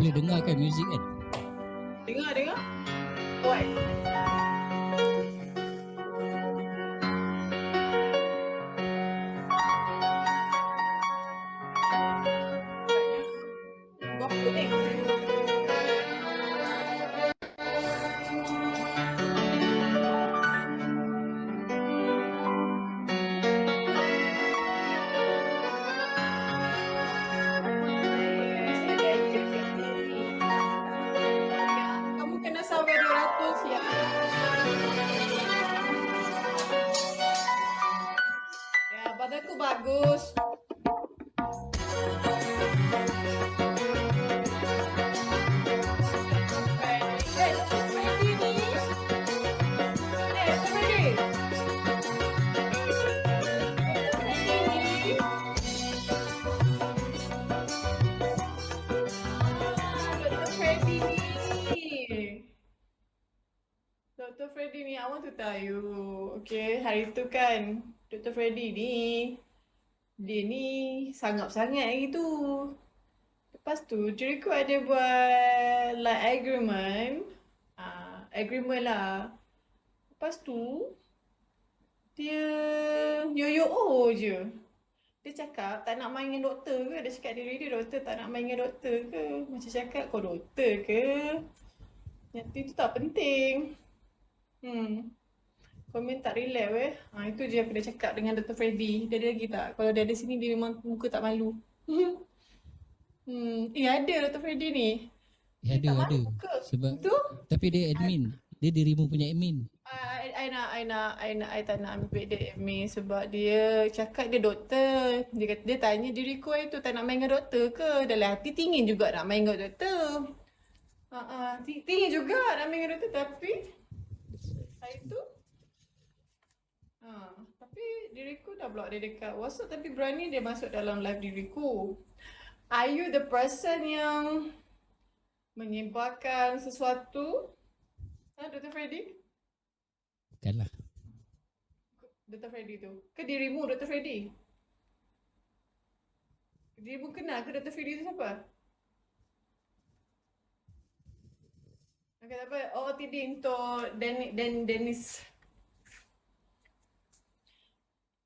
boleh dengarkan muzik kan? Dengar. Why? Buat apa ni? Kamu kena sampai 200 ya. Ya, badanku bagus. Dr. Freddy ni, I want to tell you. Okay, hari tu kan, Dr. Freddy ni, dia ni sangat-sangat gitu. Lepas tu, Jericho ada buat like agreement lah. Lepas tu, dia yo-yo je. Dia cakap tak nak main dengan doktor ke? Dia cakap diri dia doktor tak nak main dengan doktor ke? Macam cakap kau doktor ke? Yang tu tak penting. Kau tak relax itu je aku dah cakap dengan Dr. Freddy. Dia ada lagi tak? Kalau dia ada sini dia memang muka tak malu. Ada Dr. Freddy ni. Ada. Sebab tu? Tapi dia admin. Dia dirimu punya admin. I tak nak ambil dia admin sebab dia cakap dia doktor. Dia kata dia tanya diri kau itu tak nak main dengan doktor ke? Dalam hati tingin juga nak main dengan doktor. Tingin juga nak main dengan doktor tapi hari tu tapi diriku dah block dia dekat WhatsApp tapi berani dia masuk dalam live diriku. Are you the person yang menyebarkan sesuatu? Dr. Freddy? Bukanlah. Dr. Freddy tu. Ke dirimu Dr. Freddy? Dirimu kenal ke Dr. Freddy tu siapa? Okay, tak apa. OOTD untuk Dennis.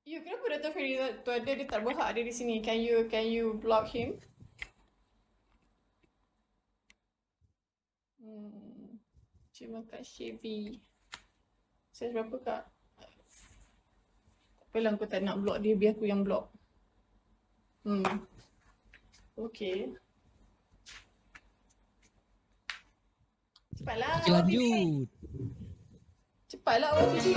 Kenapa Dr. Freddy tu ada? Dia tak berhak ada di sini. Can you block him? Terima kasih V. Saya berapa kak? Tak apalah aku tak nak block dia. Biar aku yang block. Okay. Cepatlah. Okay, lanjut. Cepatlah OOTD.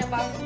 Bagus